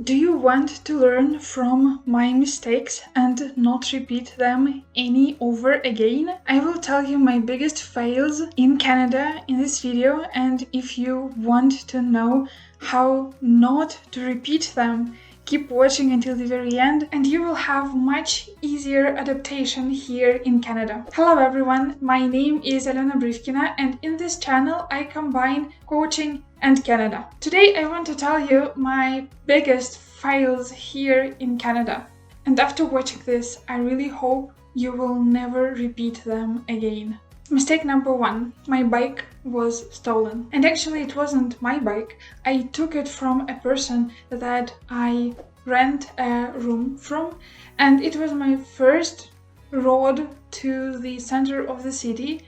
Do you want to learn from my mistakes and not repeat them any over again? I will tell you my biggest fails in Canada in this video, and if you want to know how not to repeat them, keep watching until the very end and you will have much easier adaptation here in Canada. Hello everyone, my name is Elena Brivkina and in this channel I combine coaching and Canada. Today I want to tell you my biggest fails here in Canada. And after watching this, I really hope you will never repeat them again. Mistake number 1. My bike was stolen. And actually it wasn't my bike. I took it from a person that I rent a room from, and it was my first road to the center of the city,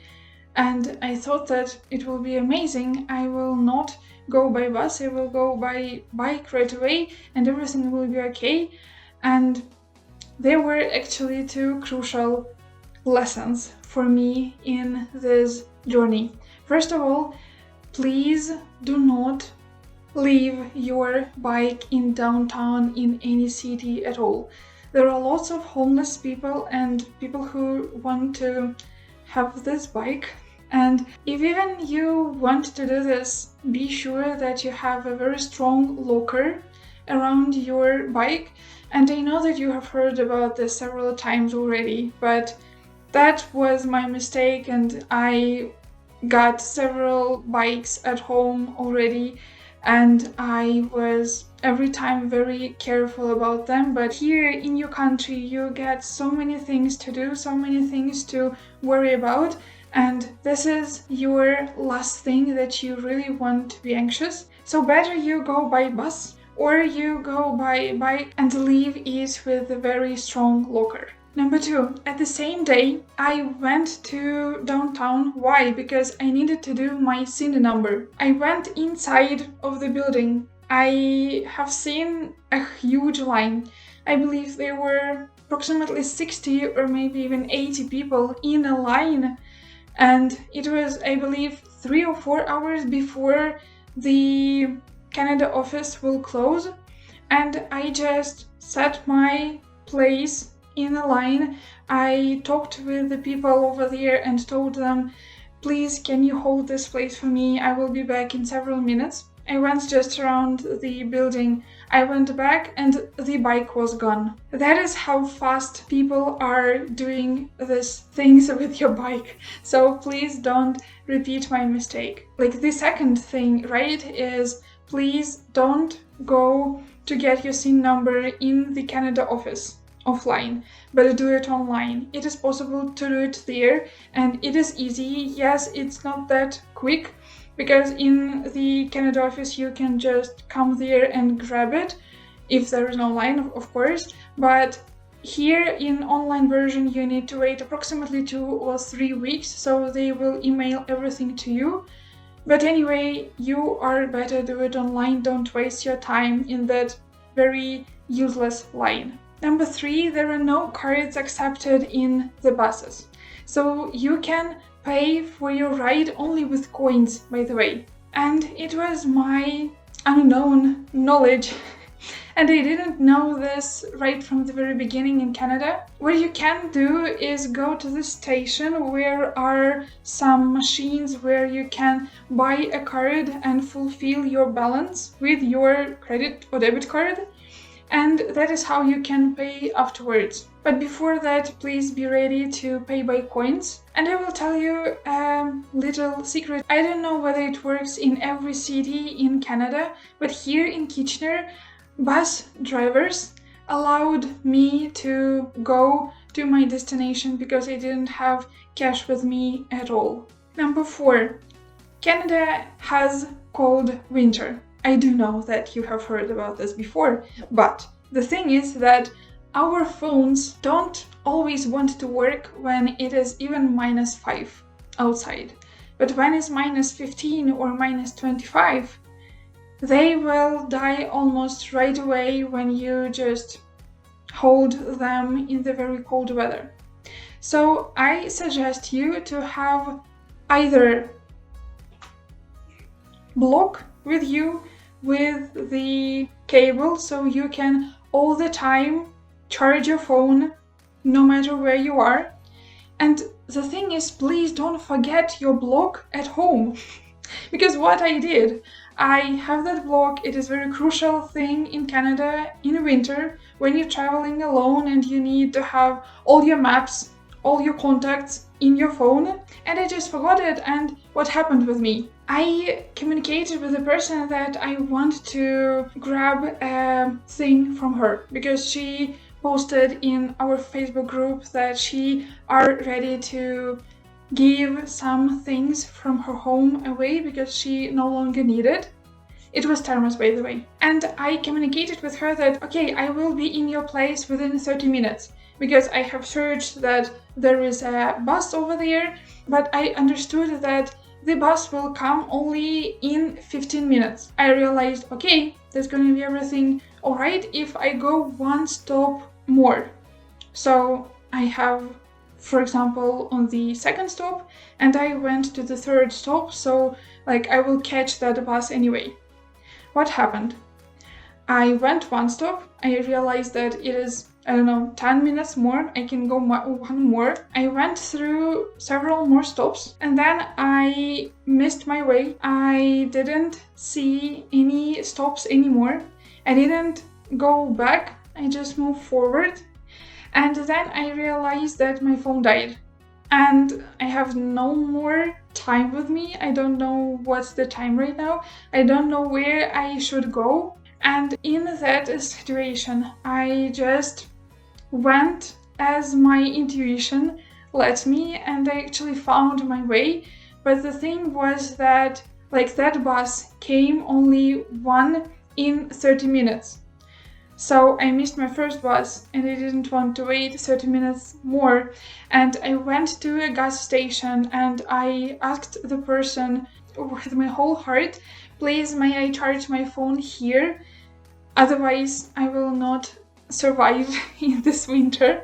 and I thought that it will be amazing. I will not go by bus, I will go by bike right away and everything will be okay. And there were actually 2 crucial lessons for me in this journey. First of all, please do not leave your bike in downtown in any city at all. There are lots of homeless people and people who want to have this bike. And if even you want to do this, be sure that you have a very strong locker around your bike. And I know that you have heard about this several times already, but that was my mistake and I got several bikes at home already and I was every time very careful about them. But here in your country you get so many things to do, so many things to worry about, and this is your last thing that you really want to be anxious. So better you go by bus or you go by bike and leave it with a very strong locker. Number 2, at the same day, I went to downtown. Why? Because I needed to do my SIN number. I went inside of the building. I have seen a huge line. I believe there were approximately 60 or maybe even 80 people in a line. And it was, I believe, 3 or 4 hours before the Canada office will close. And I just set my place in a line. I talked with the people over there and told them, please, can you hold this place for me? I will be back in several minutes. I went just around the building. I went back and the bike was gone. That is how fast people are doing these things with your bike. So please don't repeat my mistake. Like the second thing, right, is please don't go to get your SIN number in the Canada office offline, but do it online. It is possible to do it there and it is easy. Yes, it's not that quick because in the Canada office you can just come there and grab it if there is no line, of course, but here in online version you need to wait approximately 2 or 3 weeks, so they will email everything to you. But anyway, you are better do it online. Don't waste your time in that very useless line. Number 3, there are no cards accepted in the buses. So you can pay for your ride only with coins, by the way. And it was my unknown knowledge. And I didn't know this right from the very beginning in Canada. What you can do is go to the station where are some machines where you can buy a card and fulfill your balance with your credit or debit card. And that is how you can pay afterwards. But before that, please be ready to pay by coins. And I will tell you a little secret. I don't know whether it works in every city in Canada, but here in Kitchener, bus drivers allowed me to go to my destination because I didn't have cash with me at all. Number 4, Canada has cold winter. I do know that you have heard about this before, but the thing is that our phones don't always want to work when it is even -5 outside. But when it's -15 or -25, they will die almost right away when you just hold them in the very cold weather. So I suggest you to have either block with you with the cable, so you can all the time charge your phone no matter where you are. And the thing is, please don't forget your block at home. Because what I did, I have that block. It is a very crucial thing in Canada in winter when you're traveling alone and you need to have all your maps, all your contacts in your phone. And I just forgot it. And what happened with me? I communicated with the person that I want to grab a thing from her because she posted in our Facebook group that she are ready to give some things from her home away because she no longer needed. It was thermos, by the way. And I communicated with her that, okay, I will be in your place within 30 minutes because I have searched that there is a bus over there, but I understood that the bus will come only in 15 minutes. I realized, okay, that's gonna be everything alright if I go one stop more. So I have, for example, on the second stop, and I went to the third stop, so I will catch that bus anyway. What happened? I went one stop, I realized that it is, 10 minutes more, I can go one more. I went through several more stops, and then I missed my way. I didn't see any stops anymore. I didn't go back, I just moved forward. And then I realized that my phone died. And I have no more time with me. I don't know what's the time right now. I don't know where I should go. And in that situation, I just went as my intuition led me, and I actually found my way. But the thing was that that bus came only one in 30 minutes. So I missed my first bus and I didn't want to wait 30 minutes more. And I went to a gas station and I asked the person with my whole heart, please, may I charge my phone here? Otherwise, I will not survive in this winter.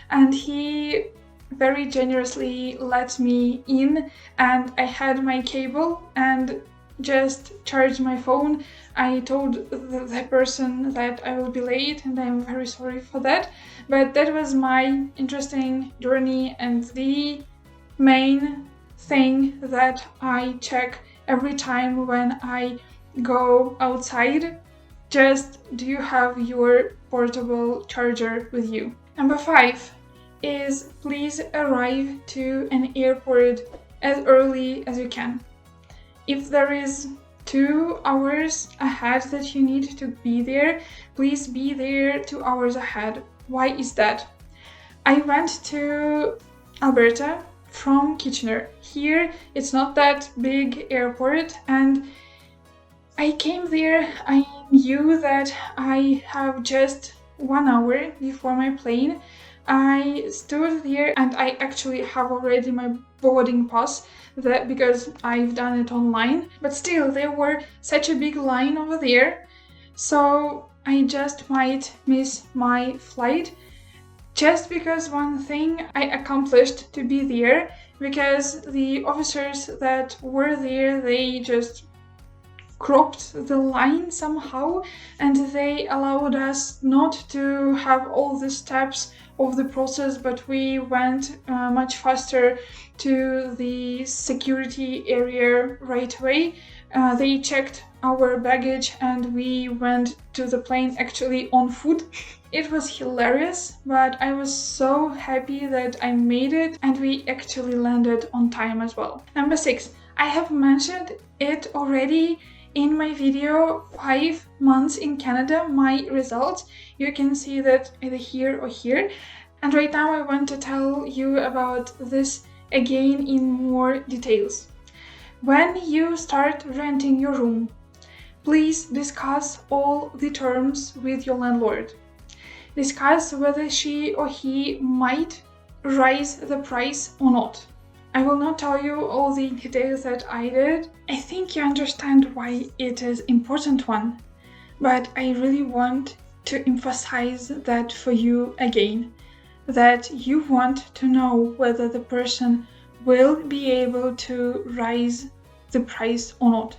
And he very generously let me in, and I had my cable and just charged my phone. I told the person that I will be late and I'm very sorry for that, but that was my interesting journey and the main thing that I check every time when I go outside. Just, do you have your portable charger with you? Number 5 is please arrive to an airport as early as you can. If there is 2 hours ahead that you need to be there, please be there 2 hours ahead. Why is that? I went to Alberta from Kitchener. Here it's not that big airport, and I came there, I knew that I have just 1 hour before my plane. I stood there and I actually have already my boarding pass because I've done it online, but still there were such a big line over there, so I just might miss my flight just because one thing I accomplished to be there, because the officers that were there, they just cropped the line somehow and they allowed us not to have all the steps of the process, but we went much faster to the security area right away. They checked our baggage and we went to the plane actually on foot. It was hilarious, but I was so happy that I made it and we actually landed on time as well. Number 6, I have mentioned it already in my video 5 months in Canada, my results. You can see that either here or here. And right now I want to tell you about this again in more details. When you start renting your room, please discuss all the terms with your landlord. Discuss whether she or he might raise the price or not. I will not tell you all the details that I did. I think you understand why it is important one, but I really want to emphasize that for you again, that you want to know whether the person will be able to raise the price or not,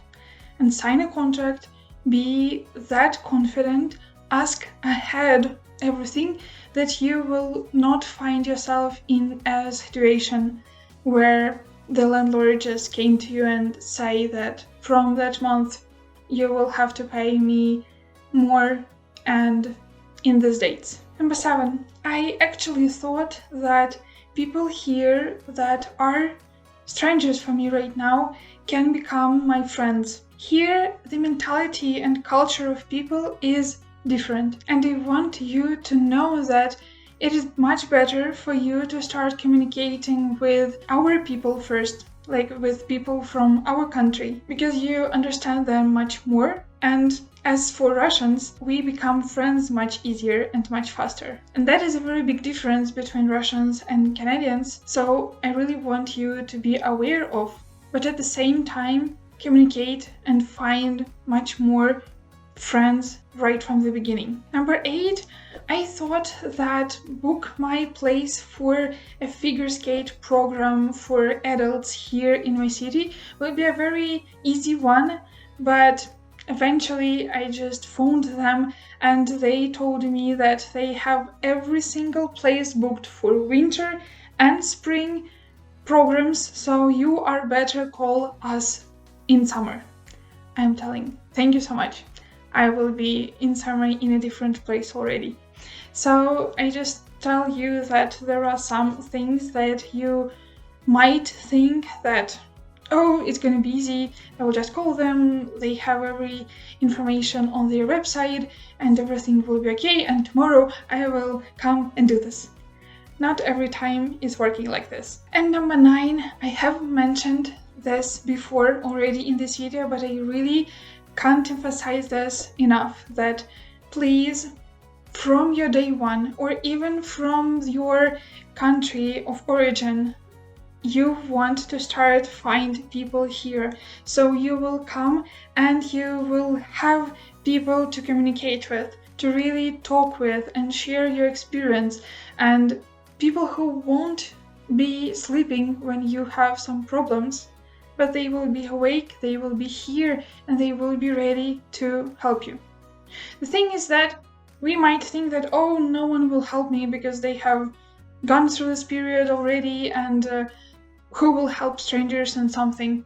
and sign a contract be that confident, ask ahead everything, that you will not find yourself in a situation where the landlord just came to you and say that from that month you will have to pay me more and in these dates. Number 7, I actually thought that people here that are strangers for me right now can become my friends. Here, the mentality and culture of people is different, and I want you to know that it is much better for you to start communicating with our people first, like with people from our country, because you understand them much more. And as for Russians, we become friends much easier and much faster. And that is a very big difference between Russians and Canadians, so I really want you to be aware of. But at the same time, communicate and find much more friends right from the beginning. Number 8, I thought that book my place for a figure skate program for adults here in my city will be a very easy one, but eventually I just phoned them and they told me that they have every single place booked for winter and spring programs, so you are better call us in summer. I'm telling. Thank you so much. I will be in summer in a different place already. So I just tell you that there are some things that you might think that, oh, it's gonna be easy, I will just call them, they have every information on their website and everything will be okay, and tomorrow I will come and do this. Not every time is working like this. And number 9, I have mentioned this before already in this video, but I really can't emphasize this enough, that please, from your day one or even from your country of origin, you want to start find people here. So you will come and you will have people to communicate with, to really talk with and share your experience, and people who won't be sleeping when you have some problems, but they will be awake, they will be here, and they will be ready to help you. The thing is that we might think that, oh, no one will help me because they have gone through this period already, and who will help strangers and something.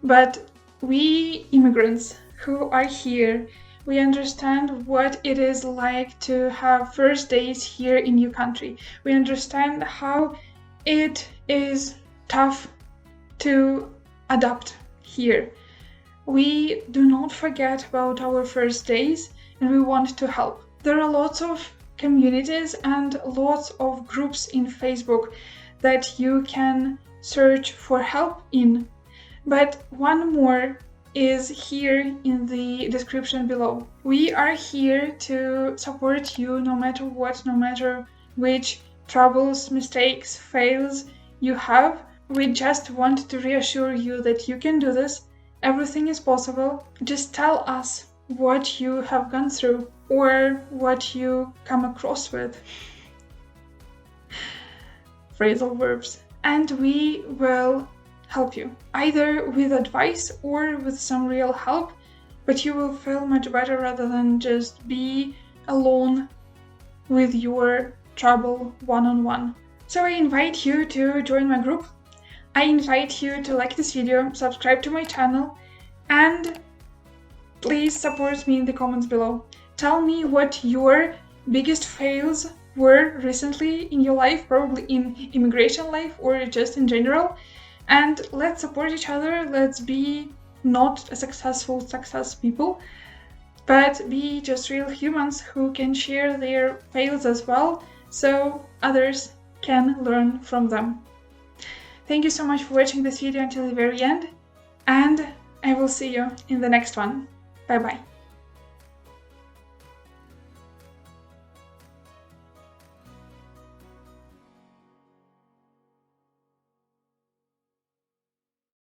But we immigrants who are here, we understand what it is like to have first days here in new country. We understand how it is tough to adapt here. We do not forget about our first days and we want to help. There are lots of communities and lots of groups in Facebook that you can search for help in. But one more is here in the description below. We are here to support you no matter what, no matter which troubles, mistakes, fails you have. We just want to reassure you that you can do this. Everything is possible. Just tell us what you have gone through or what you come across with. Phrasal verbs. And we will help you, either with advice or with some real help, but you will feel much better rather than just be alone with your trouble one-on-one. So I invite you to join my group. I invite you to like this video, subscribe to my channel, and please support me in the comments below. Tell me what your biggest fails were recently in your life, probably in immigration life or just in general. And let's support each other. Let's be not a success people, but be just real humans who can share their fails as well, so others can learn from them. Thank you so much for watching this video until the very end, and I will see you in the next one. Bye bye.